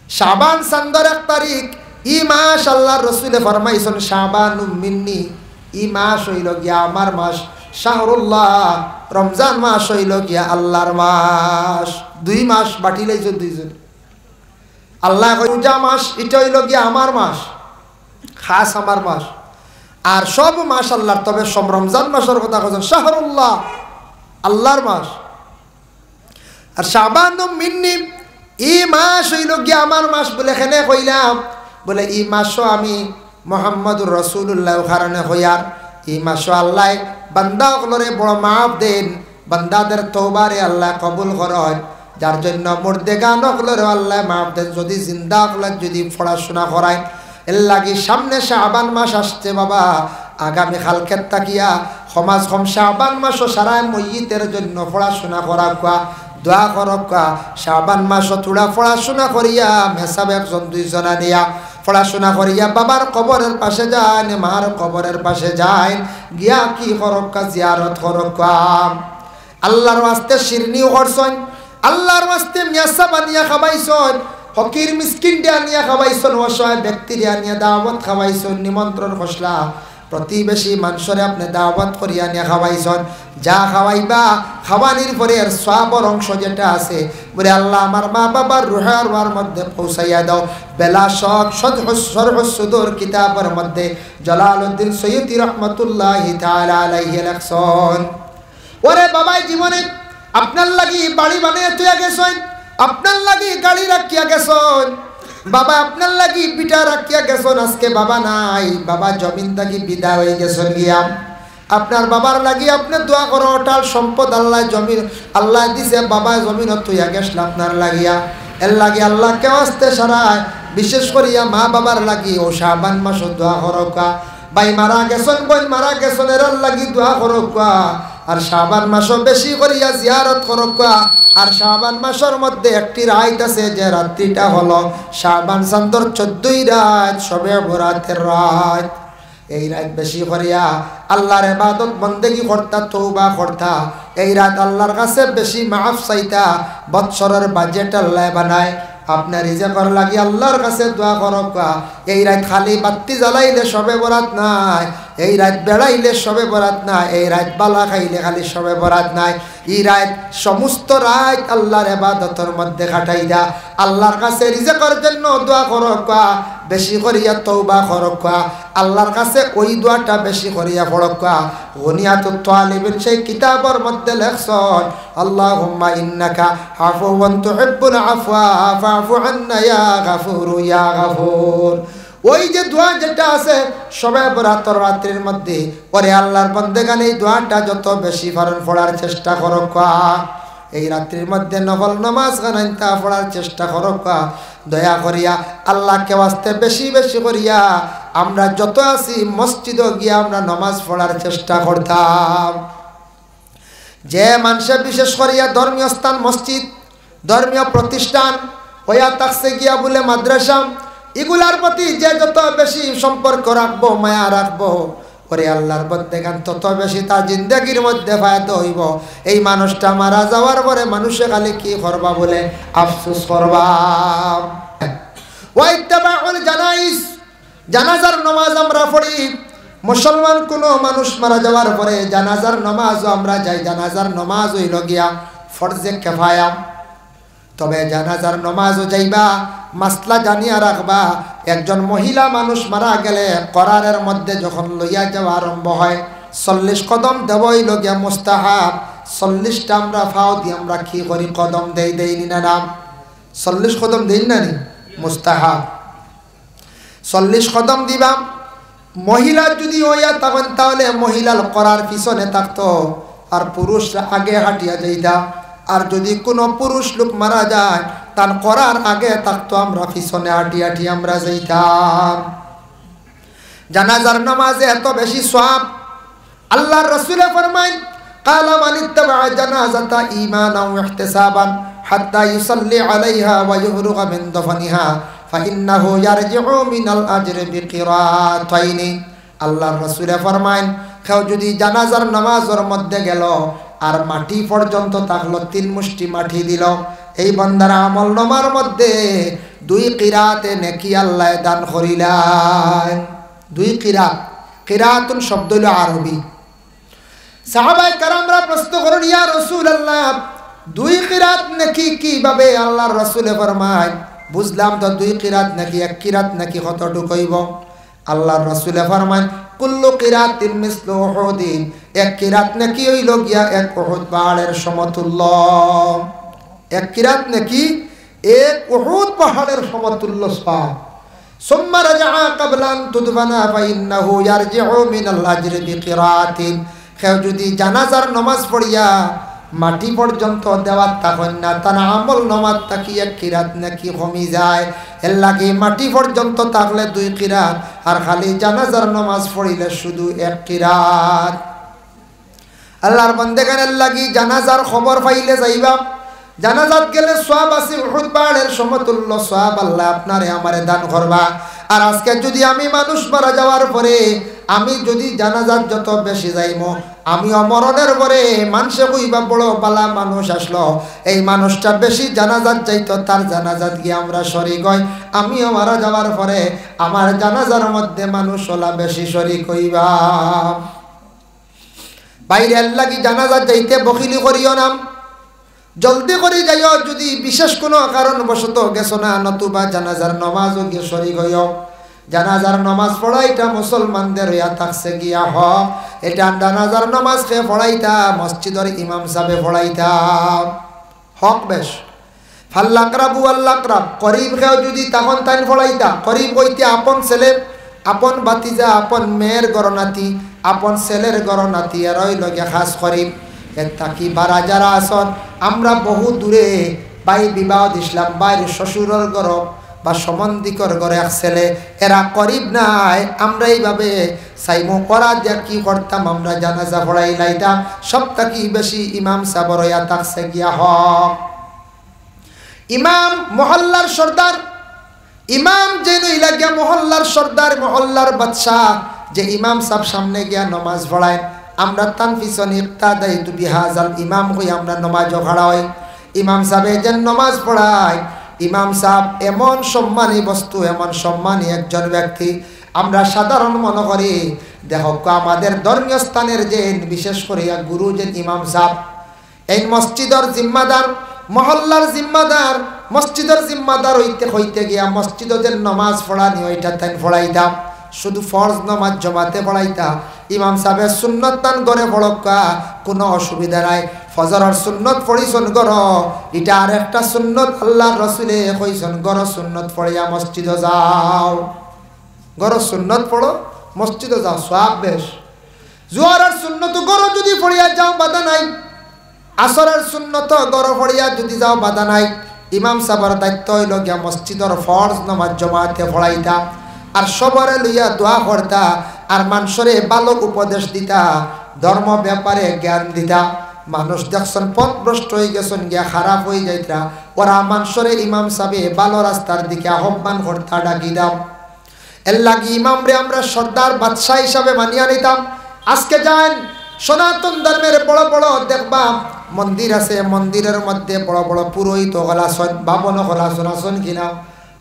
শাবান চান্দর 1 তারিখ ই মাস আল্লাহর রাসূলে ফরমাইছেন শাবানুম মিন্নি, ই মাস হইল গিয়া আমার মাস। শাহরুল্লাহ, রমজান মাস হইল গিয়া আল্লাহর মাস। 2 মাস বাটি লাইছ দুইজন। আল্লাহ কই রোজা মাস এটা হইল গিয়া আমার মাস, খাস আমার মাস। আর সব মাস আল্লাহর, তবে সব রমজান মাসের কথা কইছেন শাহরুল্লাহ, আল্লাহর মাস। আর শাবানুম মিন্নি, ই মাস হইল গিয়া আমার মাস বলে এখানে কইলাম, বলে ই মাসও আমি মুহাম্মদুর রাসূলুল্লাহ কারণে হইয়ার। ই মাসও আল্লাহ বান্দা সকলরে বড় মাফ দেন, বান্দাদের তওবারে আল্লাহ কবুল করেন, যার জন্য মুর্দেগান সকলরে আল্লাহ মাফ দেন। যদি জিন্দা সকলের যদি পড়াশোনা করায়, এর লাগি সামনে শাবান মাস আসছে বাবা, আগামী কালকের তাকিয়া সমাজ কম শাবান মাসও সারা মইয়িতের জন্য পড়াশোনা করা কোয়া, দোয়া করকা। শাবান মাসও তোরা পড়াশোনা করিয়া মেসাব 1-2 নিয়া পড়াশোনা করিয়া বাবার কবরের পাশে যায়, মার কবরের পাশে যায়, গিয়া কি করকা, জিয়ারত করকা। আল্লাহর ওয়াস্তে শিরনিও করছন, আল্লাহর ওয়াস্তে মেসাব আনিয়া খাবাইছন, ফকির মিসকিন দিয়া নিয়া খাবাইছন, অসহায় ব্যক্তি দিয়া নিয়া দাওয়াত খাবাইছন, নিমন্ত্রণ খসলা প্রতিবেশী মানুষরে আপনি দাওয়াত করিয়া নিয়ে খাওয়াইছন। যা খাওয়াইবা খাওয়ানির পরে এর সওয়াবের অংশ যেটা আছে বলে আল্লাহ আমার মা বাবার রুহের ওয়ার মধ্যে পৌঁছাইয়া দাও। বেলা শক শরহ সুদূর কিতাবের মধ্যে জালালউদ্দিন সৈয়দী রহমাতুল্লাহি তাআলা আলাইহি লেখছেন, ওরে বাবা জীবনে আপনার লাগি বাড়ি বানিয়ে তুইয়া গেছেন, আপনার লাগি গাড়ি রাখিয়া গেছেন, বাবা আপনার লাগি পিঠা রাখিয়া গেছেন, আজকে বাবা নাই, বাবা জমিন থাকি বিদায় হয়ে গেছেন গিয়া। আপনার বাবার লাগি আপনি দোয়া করো, ওটাল সম্পদ আল্লাহ জমিন আল্লাহ দিছে, বাবা জমিন তুইয়া গেছিল আপনার লাগিয়া। এর লাগি আল্লাহ কেউ আসতে সারায়, বিশেষ করিয়া মা বাবার লাগি ও শাবান মাস দোয়া করোকা। ভাই মারা গেছেন, বোন মারা গেছেন, এর লাগি দোয়া করোকা। আর শাবান মাসও বেশি করিয়া জিয়ারত করোকা। আর শাবান মাসের মধ্যে একটি রাত আছে, যে রাত্রিটা হলো শাবান চাঁদর 14 রাত, শবে বরাতের রাত। এই রাত বেশি করিয়া আল্লাহর ইবাদত বন্দেগি করতা, তওবা করতা। এই রাত আল্লাহর কাছে বেশি মাফ চাইতা। বৎসরের বাজেট আল্লাহ বানায়, আপনার রিজেকর লাগি আল্লাহর কাছে দোয়া করকা। এই রাত খালি বাতি জ্বালাইলে শবে বরাত নাই, এই রাত বেড়াইলে শবে বরাত নাই, এই রাত বালা খাইলে খালি শবে বরাত নাই। এই রাত সমস্ত রাত আল্লাহর ইবাদতের মধ্যে কাটাই দা, আল্লাহর কাছে রিজেকর জন্য দোয়া করকা, বেশি করিয়া তওবা করকা, আল্লাহর কাছে ওই দোয়াটা বেশি করিয়া পড়কা। গুনিয়াতুত তালিবিন সেই কিতাবের মধ্যে লেখছেন, আল্লাহুম্মা ইন্নাকা আফুওয়ান তুহিব্বুল আফওয়া ফাফু আন্না ইয়া গাফুরু ইয়া গাফুর। ওই যে দোয়া যেটা আছে শবে বরাতের রাত্রির মধ্যে, পরে আল্লাহর বান্দাগান এই দোয়াটা যত বেশি পারেন পড়ার চেষ্টা করকা। এই রাত্রির মধ্যে নফল নামাজ গানাইতা পড়ার চেষ্টা করকা। দয়া করিয়া আল্লাহকে ওয়াস্তে বেশি বেশি করিয়া আমরা যত আছি মসজিদে গিয়া আমরা নামাজ পড়ার চেষ্টা করতাম। যে মানুষে বিশেষ করিয়া ধর্মীয় স্থান মসজিদ, ধর্মীয় প্রতিষ্ঠান হইয়া থাকছে গিয়া বলে মাদ্রাসা, এগুলার প্রতি যে যত বেশি সম্পর্ক রাখবো, মায়া রাখবো, পরে আল্লাহর বন্দেগান তত বেশি তার জিন্দেগির মধ্যে ফায়দা হইব। এই মানুষটা মারা যাওয়ার পরে মানুষে খালি কি করবা বলে আফসোস করবা। ওয়াইত্তাবাউল জানাইজ, জানাজার নামাজ আমরা পড়ি। মুসলমান কোনো মানুষ মারা যাওয়ার পরে জানাজার নামাজও আমরা যাই। জানাজার নামাজ হইল গিয়া ফরজে কিফায়া, তবে জানাজার নামাজও যাইবা মাসলা জানিয়া রাখবা। একজন মহিলা মানুষ মারা গেলে করারের মধ্যে যখন লইয়া যাওয়া আরম্ভ হয় 40 কদম দেবই লগিয়া মুস্তাহাব। 40টা আমরা ফাও দিয়ে আমরা কি করি, কদম দেইনি না নাম 40 কদম দেই না নি মুস্তাহাব। 40 কদম দিবা। মহিলা যদি হইয়া তখন তাহলে মহিলার করার পিছনে থাকতো আর পুরুষরা আগে হাঁটিয়া যাইতা। আর যদি কোনো পুরুষ লোক মারা যায় তার করার আগে থাকতো, আমরা পিছনে হাঁটি হাঁটি আমরা যাইতাম। জানাজার নামাজে এত বেশি সওয়াব। আল্লাহর রাসূলে ফরমায়, ক্বালা মান ইত্তাবা জানাজাতা ঈমানাও ওয়া ইহতিসাবান হাত্তা ইউসাল্লি আলাইহা ওয়া ইউরগা মিন দফনিহা ফাইন্নাহু ইয়ারজিউ মিনাল আজরি বিকিরাতাইনি। আল্লাহর রাসূলে ফরমায়, কেউ যদি জানাজার নামাজের মধ্যে গেল আর মাটি পর্যন্ত থাকলো, 3 মুষ্টি মাটি দিল, এই বান্দার আমল নামার মধ্যে দুই কিরাতে নেকি আল্লাহ দান করিলেন। দুই কিরাত, কিরাতুন শব্দ হইল আরবি। সাহাবায়ে কেরামরা প্রশ্ন করেন, ইয়া রাসূলুল্লাহ, দুই কিরাত নাকি কিভাবে? আল্লাহর রাসূলে ফরমায়, বুঝলাম তো দুই কিরাত নাকি, এক কিরাত নাকি কতটুকু হইব? আল্লাহর রাসূলে ফরমান, কুল্লু কিরাতিন মিসলু উহুদিন, এক কিরাত নাকি হইল গিয়া এক উহুদ পাহাড়ের সমতুল্য। এক কিরাত নাকি এক উহুদ পাহাড়ের সমতুল্য সওয়াব। সুম্মা রাজআ ক্বাবলা আন তুদফানা ফাইন্নাহু ইয়ারজিউ মিনাল আজরি বিকিরাতিন। কেউ যদি জানাজার নামাজ পড়িয়া মাটি পর্যন্ত দেওয়ার তখন না, তার আমল নামাজ তাকি এক কিরাত নাকি কমি যায়। এর লাগে মাটি পর্যন্ত থাকলে দুই কিরাত, আর খালি জানাজার নামাজ পড়িলে শুধু এক কিরাত। আল্লাহর বান্দাগণের লাগি জানাজার খবর পাইলে যাইবা। জানাজাত গেলে সওয়াব আছে উহুদ পাহাড়ের সমতুল্য সওয়াব আল্লাহ আপনারে আমারে দান করবা। আর আজকে যদি আমি মানুষ মারা যাওয়ার পরে আমি যদি জানাজাত যত বেশি যাইমো, আমি অমরণের পরে মানুষে কইবা বড় বালা মানুষ আসলো, এই মানুষটা বেশি জানাজাত যাইতো, তার জানাজাত গিয়ে আমরা শরীক হই। আমিও মারা যাওয়ার পরে আমার জানাজার মধ্যে মানুষ ওলা বেশি শরীক হইবা। বাইরে লাগি জানাজাত যাইতে বখিলি করিও না, জলদি করে যাইও। যদি বিশেষ কোনো কারণবশত গেছো না, নতুবা জানাজার নমাজও গিয়ে শরীক হইও। জানাজার নমাজ পড়া এটা মুসলমানদের হইয়া থাকছে গিয়া হ, এটা জানাজার নমাজ খেয়ে পড়াইতা মসজিদের ইমাম সাহেবে পড়াইতা হক বেশ। ফাল্লাকরাবু আল্লাকরাব, করিব খেয়েও যদি তখন তাই পড়াইতা। করিব হইতে আপন ছেলে, আপন বাতিজা, আপন মেয়ের গরনাতি, আপন ছেলের গরনাতি, আর ওই লগে খাস করিব। তাকি বারা যারা আসন, আমরা বহু দূরে বাই বিবাহ দিছিলাম, বাইরের শ্বশুরের ঘর বা সম্বন্ধিকর ঘরে এক ছেলে, এরা করিব নাই। আমরা এইভাবে সাইমো করা দিয়া কি করতাম, আমরা জানাজা পড়াই লাইতাম। সব থাকি বেশি ইমাম সাহেবের হইয়া থাকছে গিয়া হক। ইমাম মহল্লার সর্দার, ইমাম যে নইলা গিয়া মহল্লার সর্দার, মহল্লার বাদশাহ, যে ইমাম সাহেব সামনে গিয়া নমাজ পড়ায়, আমরা তান পিছনে ইক্তাদাইতু বিহাজাল ইমাম কই আমরা নমাজও খাড়া হই। ইমাম সাহেব যে নমাজ পড়ায়, ইমাম সাহেব এমন সম্মানী বস্তু, এমন সম্মানী একজন ব্যক্তি। আমরা সাধারণ মনে করি, দেখো আমাদের ধর্মীয় স্থানের যে বিশেষ করে গুরু যে ইমাম সাহেব, এই মসজিদের জিম্মাদার, মহল্লার জিম্মাদার, মসজিদের জিম্মাদার হইতে গিয়া মসজিদে যে নমাজ পড়ানি ওইটা তাই পড়াইতাম। শুধু ফরজ নমাজ জমাতে পড়াইতা। ইমাম সাহেবের সুন্নত তান গড়ে পড়কা, কোনো অসুবিধা নাই। ফজরের সুন্নত পড়িছন গড়, এটা আর একটা সুন্নত আল্লাহর রাসূলে কইছন, গড় সুন্নত পড়িয়া মসজিদে যাও। গড় সুন্নত পড়ো, মসজিদে যাও, সওয়াব বেশ। জোহরের সুন্নত গড় যদি পড়িয়া যাও বাধা নাই, আসরের সুন্নত গড় পড়িয়া যদি যাও বাধা নাই। ইমাম সাহেবের দায়িত্ব হইল গিয়া মসজিদের ফরজ নামাজ জমাতে পড়াইতা, আর সবরে লইয়া দোয়া করতা, আর মানুষরে ভালো উপদেশ দিতা, ধর্ম ব্যাপারে জ্ঞান দিতা। মানুষ দেখছেন পথভ্রষ্ট হয়ে গেছেন গিয়া খারাপ হয়ে যাইতা, ওরা মানুষরে ইমাম সাহেবে ভালো রাস্তার দিকে আহ্বান করতা, ডাকি দাম। এর লাগি ইমামরে আমরা সর্দার বাদশাহ হিসাবে মানিয়া নিতাম। আজকে যান সনাতন ধর্মের বড় বড় দেখবা মন্দির আছে, মন্দিরের মধ্যে বড় বড় পুরোহিত হলাসন, বাবন হলাসন আসন কিনা,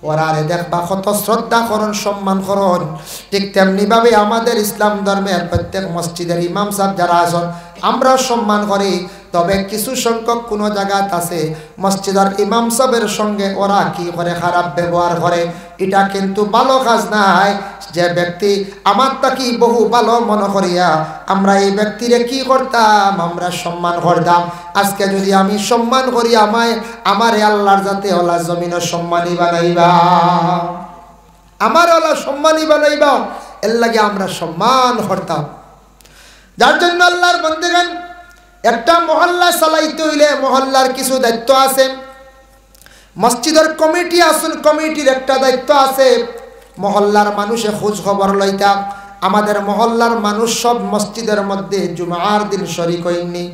ওরা দেখবা কত শ্রদ্ধা করণ, সম্মান করণ। ঠিক তেমনিভাবে আমাদের ইসলাম ধর্মের প্রত্যেক মসজিদের ইমাম সাহেব যারা আছেন আমরা সম্মান করি। তবে কিছু সংখ্যক কোনো জায়গাত আছে মসজিদের ইমাম সাহেবের সঙ্গে ওরা কি করে, খারাপ ব্যবহার করে। এটা কিন্তু ভালো কাজ নাই। যে ব্যক্তি আমার তাকি বহু ভালো মনে করিয়া আমরা এই ব্যক্তিরে কি করতাম, আমরা সম্মান করতাম। আজকে যদি আমি সম্মান করি, আমার আল্লাহর যাতে ওলা জমিন সম্মানী বানাইবা, আমার ওলা সম্মানী বানাইবা, এর লাগে আমরা সম্মান করতাম। যার জন্য আল্লাহর বান্দাগণ একটা মহল্লা চালাইতে হইলে মহল্লার কিছু দায়িত্ব আছে। মসজিদের কমিটি আসুন, কমিটির একটা দায়িত্ব আছে। মহল্লার মানুষে খোঁজ খবর লইতা। আমাদের মহল্লার মানুষ সব মসজিদের মধ্যে জুমার দিন শরীক হইনি।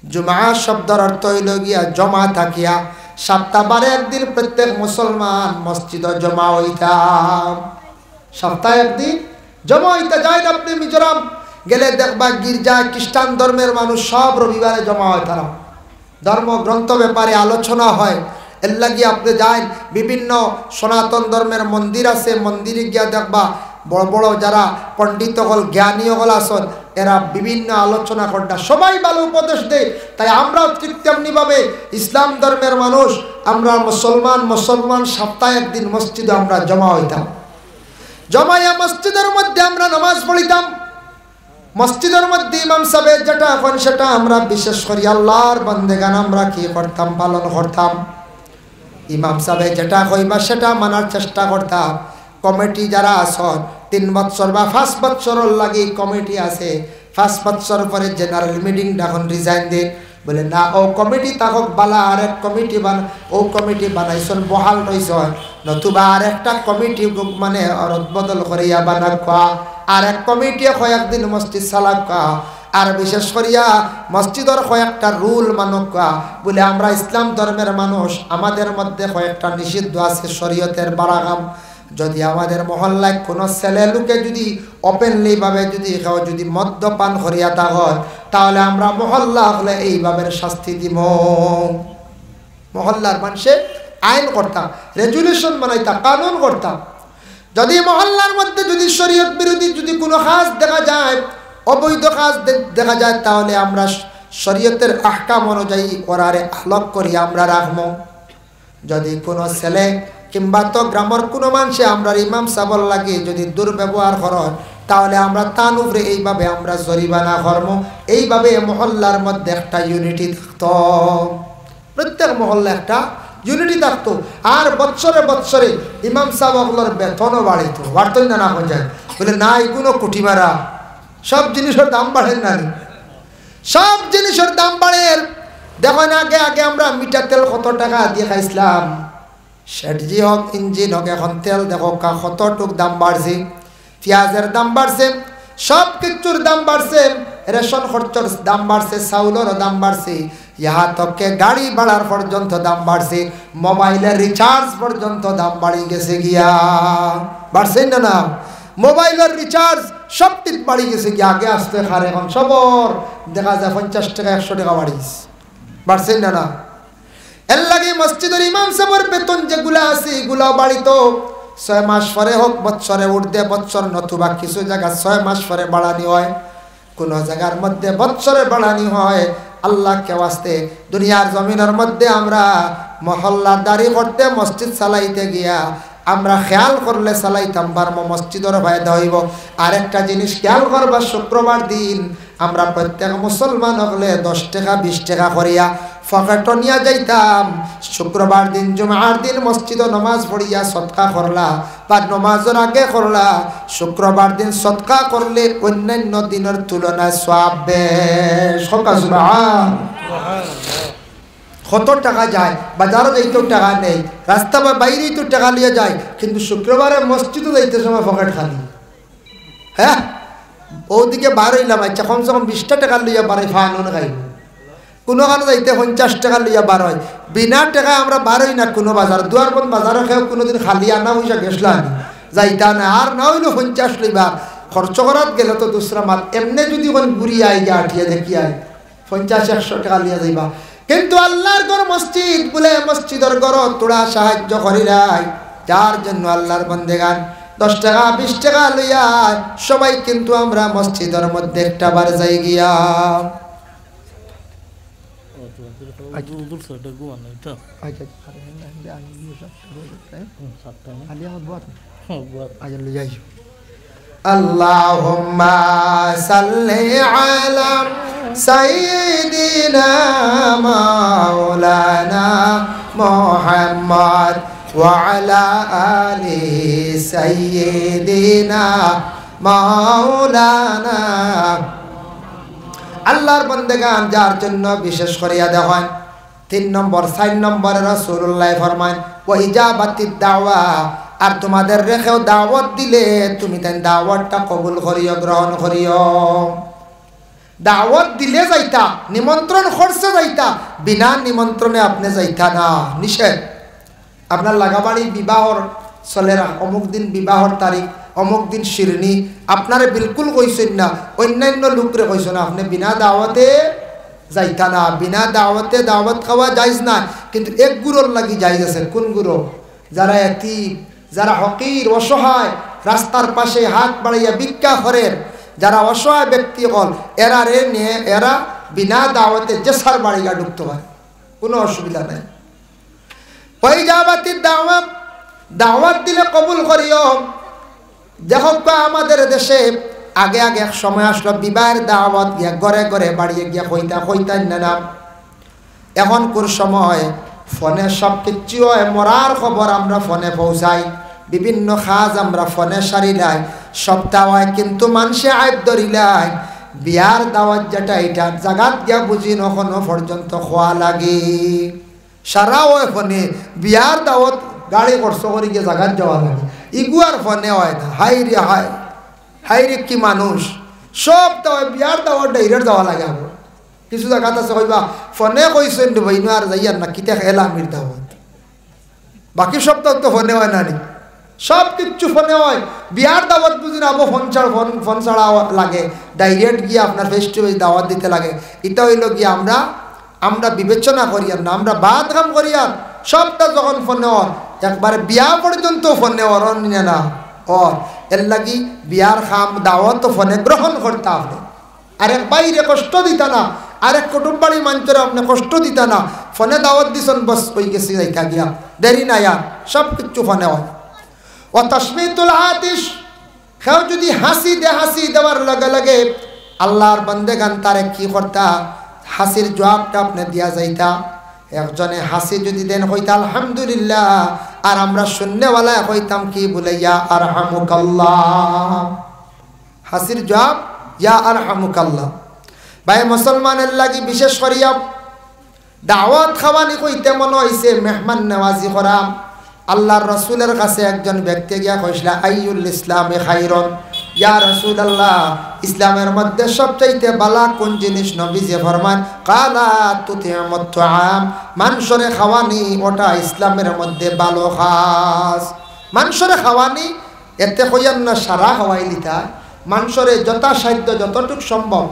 জুমা শব্দের অর্থ হইল গিয়া জমা থাকিয়া। সপ্তাহে একদিন প্রত্যেক মুসলমান মসজিদে জমা হইতাম। সপ্তাহে একদিন জমা হইতে যায়। আপনি মিজোরাম গেলে দেখবা গির্জা খ্রিস্টান ধর্মের মানুষ সব রবিবারে জমা হয়। তারা ধর্মগ্রন্থ ব্যাপারে আলোচনা হয়। এর লাগি আপনি যাই বিভিন্ন সনাতন ধর্মের মন্দির আছে, মন্দিরে গিয়া দেখবা বড় বড় যারা পণ্ডিত হল জ্ঞানী হল আসন, এরা বিভিন্ন আলোচনা করটা সবাই ভালো উপদেশ দেয়। তাই আমরাও ঠিক তেমনিভাবে ইসলাম ধর্মের মানুষ, আমরা মুসলমান সপ্তাহে একদিন মসজিদে আমরা জমা হইতাম, জমাইয়া মসজিদের মধ্যে আমরা নামাজ পড়িতাম। মসজিদের মধ্যে ইমাম সাহেব যেটা এখন সেটা আমরা বিশেষ করি আল্লাহর বান্দেগান আমরা কি করতাম, পালন করতাম। ইমাম সাহেব যেটা কইবা সেটা মানার চেষ্টা করতাম। কমিটি যারা আসন 3 বছর বা 5 বছরের লাগি কমিটি আছে, 5 বছর পরে জেনারেল মিটিং এখন রিজাইন দিন বলে না, ও কমিটি তাকক বালা আরেক কমিটি ও কমিটি বানাইছন বহাল রইছন, নতুবা আর একটা কমিটি মানে বদল করিয়া বানাকা, আর এক কমিটি কয়েকদিন মসজিদ চালাকা, আর বিশেষ করিয়া মসজিদের কয়েকটা রুল মানকা বলে আমরা ইসলাম ধর্মের মানুষ, আমাদের মধ্যে কয়েকটা নিষিদ্ধ আছে শরীয়তের বারাগাম। যদি আমাদের মহল্লায় কোনো ছেলে লোকে যদি ওপেনলি ভাবে যদি মদ্যপান করিয়া তা হয়, তাহলে আমরা মহল্লা হলে এইভাবে শাস্তি দিব। মহল্লার মানুষে আইন করতাম, রেজুলেশন বানাইতাম, কানুন করতাম। যদি মহল্লার মধ্যে যদি শরীয়ত বিরোধী যদি কোনো কাজ দেখা যায়, অবৈধ কাজ দেখা যায়, তাহলে আমরা শরীয়তের আহকাম অনুযায়ী ওরারে আলোক করি আমরা রাখবো। যদি কোনো ছেলে কিংবা তো গ্রামের কোনো মানুষে আমরা ইমাম সাবল লাগে যদি দুর্ব্যবহার করেন, তাহলে আমরা তার উপরে এইভাবে আমরা জরিমানা করব। এইভাবে মহল্লার মধ্যে একটা ইউনিটি থাকতো, প্রত্যেক মহল্লা একটা ইউনিটি থাকতো। আর বৎসরে ইমাম সাহেবগুলোর বেতনও বাড়তই না হয়ে যায় বলে না এগুলো কুটি মারা, সব জিনিসের দাম বাড়েন না, সব জিনিসের দাম বাড়ের। দেখেন আগে আমরা মিটার তেল কত টাকা দিয়ে খাইছিলাম, সেটজি হোক ইঞ্জিন হোক, এখন তেল দেখো কতটুক দাম বাড়ছে, পেঁয়াজের দাম বাড়ছে, সব কিছুর দাম বাড়ছে, রেশন খরচর দাম বাড়ছে, চাউলেরও দাম বাড়ছে, ইহা তকে গাড়ি ভাড়ার পর্যন্ত দাম বাড়ছে, মোবাইলের রিচার্জ পর্যন্ত দাম বাড়ি গেছে গিয়া, বাড়ছে না? মোবাইলের রিচার্জ সব ঠিক বাড়ি গেছে গিয়া। আগে আসতে খারে এখন সবর দেখা যায় 50 টাকা 100 টাকা বাড়ছে না? এর লাগে মসজিদের ইমাম সাহেবের বেতন যেগুলা আছে এগুলা বাড়িত 6 মাস পরে হোক, বৎসরে উর্ধে বৎসর, নতুবা কিছু জায়গা 6 মাস পরে বাড়ানি হয়, কোন জায়গার মধ্যে বৎসরে বাড়ানি হয়। আল্লাহকে ওয়াস্তে দুনিয়ার জমিনের মধ্যে আমরা মহল্লাদারি করতে মসজিদ চালাইতে গিয়া আমরা খেয়াল করলে চালাইতাম পারবো, মসজিদের ফায়দা হইব। আরেকটা জিনিস খেয়াল করবা, শুক্রবার দিন আমরা প্রত্যেক মুসলমান হলে 10 টাকা 20 টাকা করিয়া ফকেট নিয়ে যাইতাম। শুক্রবার দিন জুমার দিন মসজিদে নামাজ পড়িয়া সদকা করলা বা নামাজের আগে করলা, শুক্রবার দিন সদকা করলে অন্যান্য দিনের তুলনায় সওয়াব বেশি। কত টাকা যায়, বাজারও যাইতেও টাকা নেই, রাস্তা বা বাইরেই তো টাকা লিয়ে যায়, কিন্তু শুক্রবারে মসজিদও যাইতে সময় পকেট খালি। হ্যাঁ, ওদিকে বার হইলাম, আচ্ছা কমসে কম 20টা টাকা লইয়া বাড়ি ফানুন খাইব, কোনো কারণে যাইতে 50 টাকা লইয়া বার হয়। বিনা টাকায় আমরা বার হই না কোনো বাজার, দুয়ারবন বাজারে খেয়েও কোনোদিন খালি আনা পয়সা গেছলাম যাইতা না, আর না হইলো 50 লইবা খরচ করাত গেলে তো দুসরা মাল। এমনি যদি কোন ঘুরি আই গিয়া আঠিয়া দেখি আই 50-100 টাকা লিয়া যাইবা, কিন্তু আল্লাহর ঘর মসজিদ বলে মসজিদের ঘর তোরা সাহায্য করিলাই, যার জন্য আল্লাহর বন্দেগান 10 টাকা 20 টাকা লইয়া সবাই কিন্তু আমরা মসজিদের মধ্যে একটা বার যাই গিয়া। আল্লাহুম্মা সাল্লি আলা সাইয়্যিদিনা মাওলানা মুহাম্মদ ওয়া আলা আলি সাইয়্যিদিনা মাওলানা। আল্লাহর বান্দাগান যার জন্য বিশেষ করিয়া দেখেন 3 নম্বর 4 নম্বরে রাসূলুল্লাহ ফরমান ওয়া ইজাবাতিদ দাওয়া, আর তোমাদের রেখেও দাওয়াত দিলে তুমি তাই দাওয়াতটা কবুল করিও, গ্রহণ করিও। দাওয়াত দিলে যাইতা, নিমন্ত্রণ করছে যাইতা, বিনা নিমন্ত্রণে আপনি যাইতা না, নিষেধ। আপনার লাগাবাড়ি বিবাহর চলে, অমুক দিন বিবাহর তারিখ, অমুক দিন শিরনি, আপনারে বিলকুল কইছেন না, অন্যান্য লোকরে কইছেন, আপনি বিনা দাওয়াতে যাইতা না। বিনা দাওয়াতে দাওয়াত খাওয়া যাইজ না, কিন্তু এক গুরুর লাগি যাইজ আছে। কোন গুরু? যারা এতিম, যারা হকির অসহায়, রাস্তার পাশে হাত বাড়াইয়া ভিক্ষা করেন, যারা অসহায় ব্যক্তি হল, এরা রে নিয়ে এরা বিনা দাওয়াতে জেসার বাড়িয়া ঢুকতে হয়, কোনো অসুবিধা নেই। ওই জাবাতির দাওয়াত, দাওয়াত দিলে কবুল করিও। দেখো আমাদের দেশে আগে আগে এক সময় আসলো বিবাহের দাওয়াত গিয়া ঘরে ঘরে বাড়িয়ে গিয়া কইতান না। এখন কোন সময় ফোনে সব কিছু হয়, মরার খবর আমরা ফোনে পৌঁছাই, বিভিন্ন কাজ আমরা ফোনে সারিলাই, সপ্তাহ হয়, কিন্তু মানুষে আইব ধরিলাই বিয়ার দাওয়াত যেটা এটা জাগাত গিয়া বুঝি নখনো পর্যন্ত খোয়া লাগে। সারা হয় ফোনে বিয়ার দাওয়াত গাড়ি খরচ করে গিয়ে জাগাত যাওয়া লাগে, ইগুয়ার ফোনে হয় না। হাই রে হাই, হাই রে কি মানুষ! সব দাওয়াত বিয়ার দাওয়াত ডাইরেক্ট যাওয়া লাগে। আমার কিছু জায়গাত আছে কইবা ফোনে কইছেন ভাইনো আর যাইয়ার না, কিতা খেলা আমির দাওয়াত। বাকি সপ্তাহ তো ফোনে হয় না নি, সব কিচ্ছু ফোনে হয়। বিয়ার দাওয়াত বুঝি না, ফোন ছাড়া লাগে, ডাইরেক্ট গিয়ে আপনার ফেস টু ফেস দাওয়াত দিতে লাগে। এটা হইল গিয়ে আমরা বিবেচনা করিয়ার না, আমরা বাদ কাম করিয়ার। সবটা যখন ফোনে হর, একবারে বিয়া পর্যন্ত ফোনে হর না ওর, এর লাগি বিয়ার খাম দাওয়াত ফোনে গ্রহণ করতে হবে। আরেক বাইরে কষ্ট দিতা না, আরেক কুটুম বাড়ি মানুষের আপনি কষ্ট দিতা না। ফোনে দাওয়াত দিছেন, বস ওই গেছি যাইতা গিয়া, দেরি নাই আর, সব কিছু ফোনে হয়। ও তাসমিতুল আতিশ, কেউ যদি হাসি দেওয়ার লগে লগে আল্লাহর বান্দেগান তারে কি করতা, হাসির জবাবটা আপনি দিয়া যাইতা। একজনে হাসি যদি দেন হইতা আলহামদুলিল্লাহ, আর আমরা শূন্যওয়ালা হইতাম কি বলাইয়া আরহামুকাল্লাহ। হাসির জবাব ইয়া আরহামুকাল্লাহ। ভাই মুসলমানের লাগি বিশেষ করিয়া দাওয়াত খাওয়ানি কইতে মনে হইছে মেহমান নেওয়াজি করা। আল্লাহর রসুলের কাছে একজন ব্যক্তি গিয়া কইসলা আইয়ুল ইসলামে খাইরন, ইয়া রাসূলুল্লাহ, ইসলামের মধ্যে সবচাইতে বালা কোন জিনিস? নবীজি ফরমান কালা তুতিমুত তুআম, মানুষরে খাওয়ানি ওটা ইসলামের মধ্যে ভালো খাস। মানুষরে খাওয়ানি এতে কইয়ান না সারা খাওয়াই লিতা, মানুষরে যথাসাধ্য যতটুক সম্ভব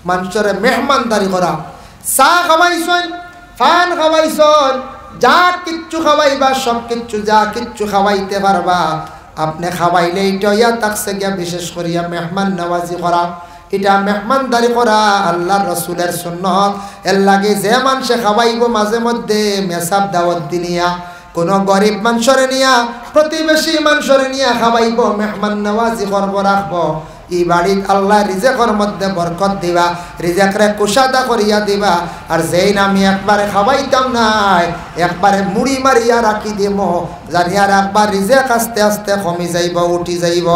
মানুষরে মেহমানদারি করা। চা খাওয়াইছেন, ফান খাওয়াইছেন, যা কিচ্ছু খাওয়াইবা, সব কিচ্ছু যা কিচ্ছু খাওয়াইতে পারবা আপনি খাওয়াইলে, এটা ইয়া তাকসে গিয়া বিশেষ করিয়া মেহমান নওয়াজি করা। এটা মেহমানদারি করা আল্লাহর রসুলের সুন্নত। এর লাগে যে মানুষে খাওয়াইব মাঝে মধ্যে মেসাব দাওয়াত দিনিয়া, কোনো গরিব মানুষরে নিয়া, প্রতিবেশী মানুষরে নিয়া খাওয়াইব, মেহমান নওয়াজি করব, রাখবো। এই বাড়ির আল্লাহ রিজেকের মধ্যে বরকত দিবা, রিজেকরে কুশাদা করিয়া দিবা। আর যেই আমি একবারে খাওয়াইতাম নাই, একবারে মুড়ি মারিয়া রাখি দিব, জানি আর একবার রিজেক আস্তে আস্তে কমি যাইব, উঠি যাইব।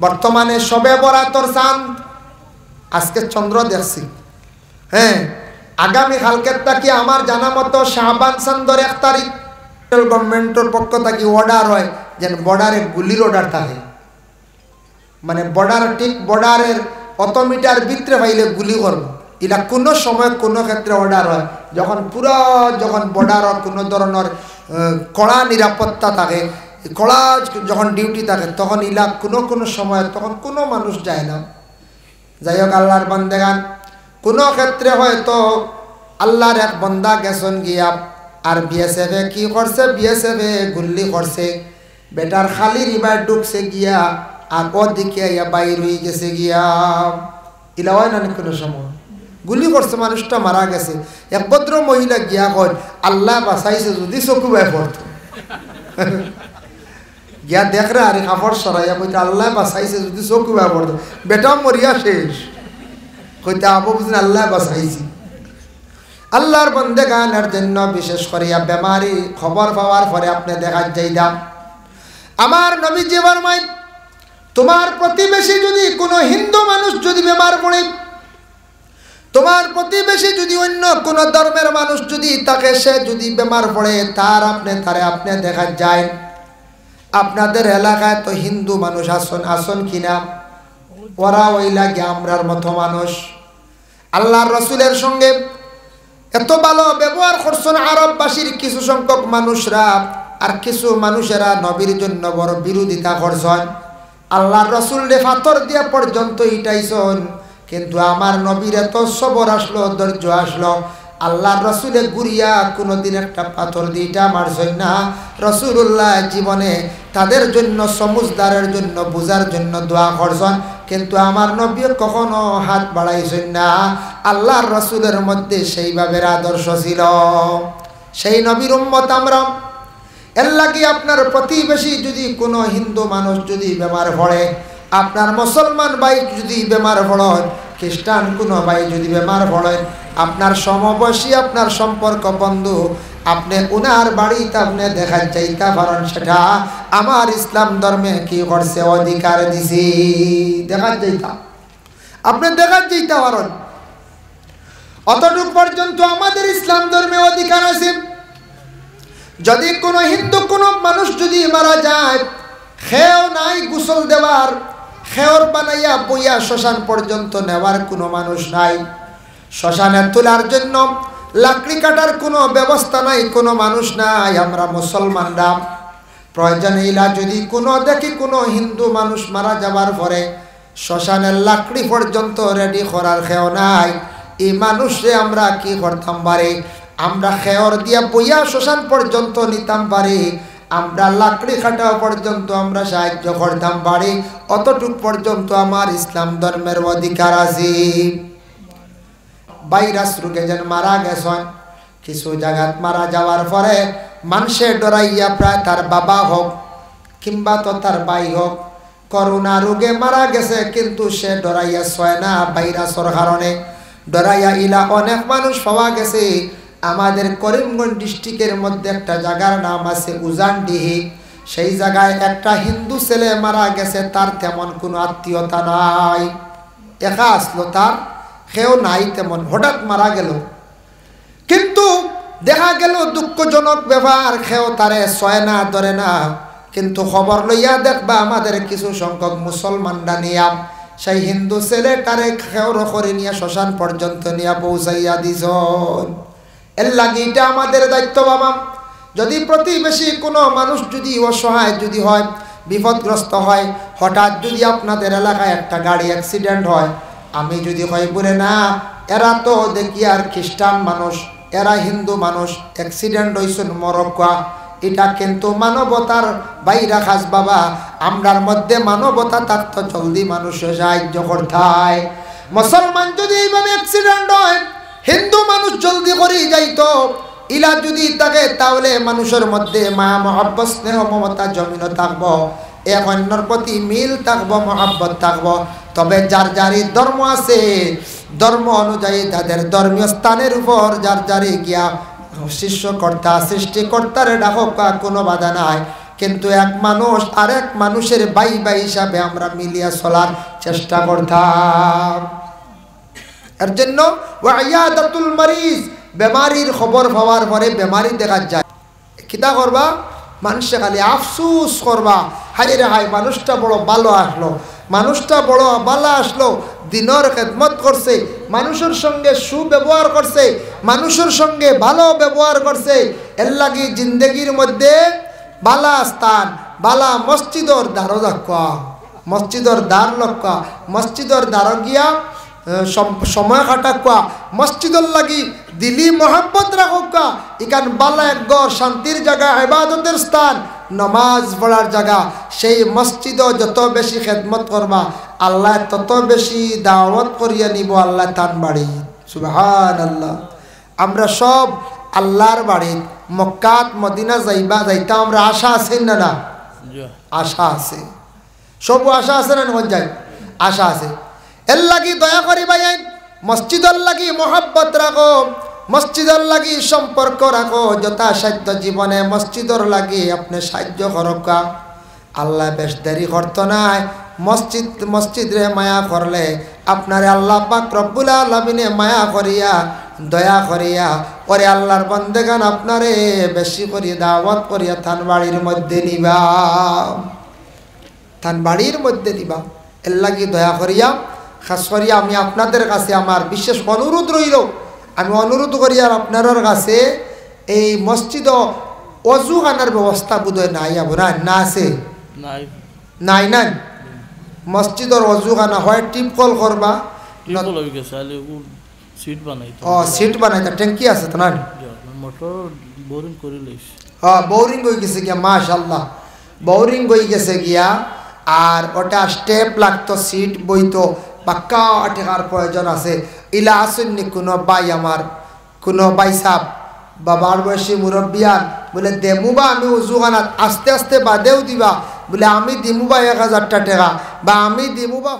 বর্তমানে সবে বরাতর চাঁদ, আজকে চন্দ্র দেখছি, হ্যাঁ, আগামী কালকের থাকি আমার জানা মতো শাহবান চাঁদর 1 তারিখ গভর্নমেন্টের পক্ষ থাকি অর্ডার হয় যেন বর্ডারে গুলির অর্ডার থাকে। মানে বর্ডার ঠিক বর্ডারের অত মিটার ভিতরে পাইলে গুলি করবো, এটা কোনো সময় কোনো ক্ষেত্রে অর্ডার হয়। যখন পুরো যখন বর্ডারত কোনো ধরনের কড়া নিরাপত্তা থাকে, কড়া যখন ডিউটি থাকে, তখন ইলা কোনো সময় তখন কোনো মানুষ যায় না। যাই হোক, আল্লাহর বান্দেগান কোনো ক্ষেত্রে হয়তো আল্লাহর এক বন্দা গেছেন গিয়া, আর বিএসএফে কি করছে, বিএসএফে গুল্লি করছে, বেটার খালি রিবার ঢুকছে গিয়া, আর ওদিকে বাইর হয়ে গেছে গিয়া। ইলা হয় না কোনো সময় গুলি করছে, মানুষটা মারা গেছে। এক ভদ্র মহিলা গিয়া কয় আল্লাহ বাঁচাইছে, যদি চকু বাই পড়ত গিয়া দেখরা আর কাপড় সরাইয়া কইতে আল্লাহ বাঁচাইছে, যদি চকু বাই পড়ত, বেটা মরিয়া শেষ। কইতে আবু বুঝলেন আল্লাহ বাঁচাইছি। আল্লাহর বান্দেগানের জন্য বিশেষ করিয়া বেমারি খবর পাওয়ার পরে আপনি দেখা যাইদাম, আমার নবীজি ফরমায় তোমার প্রতিবেশী যদি কোনো হিন্দু মানুষ যদি বেমার পড়ে, তোমার প্রতিবেশী যদি অন্য কোন ধর্মের মানুষ যদি তাকে, সে যদি বেমার পড়ে, তারে আপনি দেখা যায়। আপনাদের এলাকায় তো হিন্দু মানুষ আসন কিনা, ওরা ওই লাগে আমরার মতো মানুষ। আল্লাহর রসুলের সঙ্গে এত ভালো ব্যবহার করছেন আরববাসীর কিছু সংখ্যক মানুষরা, আর কিছু মানুষেরা নবীর জন্য বড় বিরোধিতা করছেন। আল্লাহর রসুল রে ফাতর দিয়া পর্যন্ত ইটাইছেন, কিন্তু আমার নবীর এত সবর আসলো, ধৈর্য আসলো, আল্লাহর রসুলে গুড়িয়া কোনোদিন একটা পাথর দিটা মারছেন না। রসুল্লাহ জীবনে তাদের জন্য, সমুজদারের জন্য, বুঝার জন্য দোয়া করছেন, কিন্তু আমার নবী কখনো হাত বাড়াইছেন না। আল্লাহর রসুলের মধ্যে সেইভাবে আদর্শ ছিল। সেই নবীর উম্মত আমরা। এর লাগে আপনার প্রতিবেশী যদি কোনো হিন্দু মানুষ যদি বেমার পড়ে, আপনার মুসলমান ভাই যদি বেমার পড়েন, খ্রিস্টান কোনো ভাই যদি বেমার পড়েন, আপনার সমবয়সী, আপনার সম্পর্ক বন্ধু, আপনি উনার বাড়িতে আপনি দেখা যাইতে পারেন। সেটা আমার ইসলাম ধর্মে কি করছে, অধিকার দিছি। দেখা যাইতা, আপনি দেখা যাইতে পারেন, অতটুক পর্যন্ত আমাদের ইসলাম ধর্মে অধিকার আছে। যদি কোনো হিন্দু কোনো মানুষ যদি মারা যায়, খেও নাই গোসল দেওয়ার, খেওর বানাইয়া বইয়া শ্মশান পর্যন্ত নেওয়ার কোনো মানুষ নাই, শ্মশানে তোলার জন্য লাকড়ি কাটার কোনো ব্যবস্থা নাই, কোনো মানুষ নাই। আমরা মুসলমানরা প্রয়োজন ইলা যদি কোনো দেখি কোনো হিন্দু মানুষ মারা যাবার পরে শ্মশানের লাকড়ি পর্যন্ত রেডি করার খেও নাই, এই মানুষে আমরা কি করতাম পারি, আমরা খেওর দিয়া বইয়া শ্মশান পর্যন্ত নিতাম পারি, আমরা লাকড়ি কাটা পর্যন্ত আমরা সাহায্য করতাম পারি। অতটুক পর্যন্ত আমার ইসলাম ধর্মের অধিকার আছে। ভাইরাস রোগে যেন মারা গেছেন, কিছু জায়গাত মারা যাওয়ার পরে মানুষে ডরাইয়া, প্রায় তার বাবা হোক কিংবা তো তার ভাই হোক, করোনা রোগে মারা গেছে, কিন্তু সে ডরাইয়া ছয় না ভাইরাসের কারণে, ডরাইয়া ইলা অনেক মানুষ পাওয়া গেছে। আমাদের করিমগঞ্জ ডিস্ট্রিক্টের মধ্যে একটা জায়গার নাম আছে উজানডিহি, সেই জায়গায় একটা হিন্দু ছেলে মারা গেছে, তার তেমন কোনো আত্মীয়তা নাই, একা আসলো, তার কেউ নাই তেমন, হঠাৎ মারা গেল। কিন্তু দেখা গেল দুঃখজনক ব্যাপার, কেউ তারে ছয় না, ধরে না, কিন্তু খবর লইয়া দেখবা আমাদের কিছু সংখ্যক মুসলমানরা নিয়া সেই হিন্দু ছেলেটারে খেউর করে নিয়ে শ্মশান পর্যন্ত নিয়ে পৌঁছাইয়া দিছ। এর লাগে এটা আমাদের দায়িত্ব বাবা। যদি প্রতিবেশী কোনো মানুষ যদি অসহায় যদি হয়, বিপদগ্রস্ত হয়, হঠাৎ যদি আপনাদের এলাকায় একটা গাড়ি অ্যাক্সিডেন্ট হয়, আমি যদি হয় বলে না এরা তো দেখি আর খ্রিস্টান মানুষ, এরা হিন্দু মানুষ, অ্যাক্সিডেন্ট হয়েছেন মরক্কা, এটা কিন্তু মানবতার বাইরা খাস বাবা। আমরার মধ্যে মানবতা থাকতো, জলদি মানুষের সাহায্য করতে। মুসলমান যদি এইভাবে অ্যাক্সিডেন্ট হয়, হিন্দু মানুষ জলদি করে যাইতো, ইলা যদি থাকে তাহলে মানুষের মধ্যে মায়া মহব্বত, স্নেহ মমতা জমিন থাকবো, এক অন্যর প্রতি মিল থাকবো, মহব্বত থাকবো। তবে যার যারই ধর্ম আছে, ধর্ম অনুযায়ী তাদের ধর্মীয় স্থানের উপর যার যারই গিয়া শিষ্যকর্তা সৃষ্টিকর্তারে ডাকা কোনো বাধা নাই, কিন্তু এক মানুষ আরেক মানুষের ভাই ভাই হিসাবে আমরা মিলিয়া চলার চেষ্টা করতাম। এর জন্য ওয়াইয়াদাতুল মারিজ, বেমারির খবর পাওয়ার পরে বেমারি দেখা যায়, কিতা করবা, মানুষে খালি আফসুস করবা, হাই রে হাই মানুষটা বড় ভালো আসলো, মানুষটা বড় ভালো আসলো, দিনের খেদমত করছে, মানুষের সঙ্গে সুব্যবহার করছে, মানুষের সঙ্গে ভালো ব্যবহার করছে। এর লাগি জিন্দগির মধ্যে বালা স্থান, বালা মসজিদর দ্বারও রাখা, মসজিদর দ্বার লক্ষ্য, মসজিদর দ্বার গিয়া সময় কাটাকা, মসজিদর লাগি দিলি মহাব্বত রাখা, ইকান বালা এক গড় শান্তির জায়গা, ইবাদতের স্থান, নমাজ পড়ার জায়গা। সেই মসজিদও যত বেশি খেদমত করবা, আল্লাহ তত বেশি দাওয়াত করিয়া নিব আল্লাহ তান বাড়ি। সুবহানাল্লাহ। আমরা সব আল্লাহর বাড়ি মক্কাত মদিনা যাইতা আমরা আশা আছে না? না আশা আছে, সব আশা আছে না? যাই আশা আছে। এর লাগি দয়া করি ভাই, মসজিদের লাগি মহব্বত রাখো, মসজিদের লাগি সম্পর্ক রাখো, যথাসাধ্য জীবনে মসজিদর লাগি আপনি সাহায্য করকা। আল্লাহ বেশ দেরি করতো নাই, মসজিদরে মায়া করলে আপনারে আল্লাহ পাক রব্বুল আলামিনে মায়া করিয়া দয়া করিয়া পরে আল্লাহর বান্দেগান আপনারে বেশি করিয়া দাওয়াত করিয়া থান বাড়ির মধ্যে নিবা, থান বাড়ির মধ্যে দিবা। এর লাগি দয়া করিয়া খাস করিয়া আমি আপনাদের কাছে আমার বিশেষ অনুরোধ রইল, আমি অনুরোধ করি আর আপনার কাছে এই মসজিদ অজু খানার ব্যবস্থা বোধহয় নাই, আপনার না আছে? নাই নাই। মসজিদের অজু খানা হয় টিপ কল করবা, টিউবওয়েল হয়ে গেছে আলে ও সিট বানাইতো ও সিট বানাইতা ট্যাঙ্কি আছে তো না মোটর বোরিং করে লইস বোরিং হয়ে গেছে গিয়া মাশাআল্লাহ বোরিং হয়ে গেছে গিয়া আর ওটা স্টেপ লাগতো সিট বইতো পাক্কা টাকার প্রয়োজন আছে ইলা আসুননি কোনো ভাই আমার কোনো ভাই সাহ বাবার বয়সী মুরব্বিয়ান বলে দেমুবা আমি উজুখানাত আস্তে আস্তে বাদেও দিবা বলে আমি দিমুবা 1000 টাকা বা আমি দিমুবা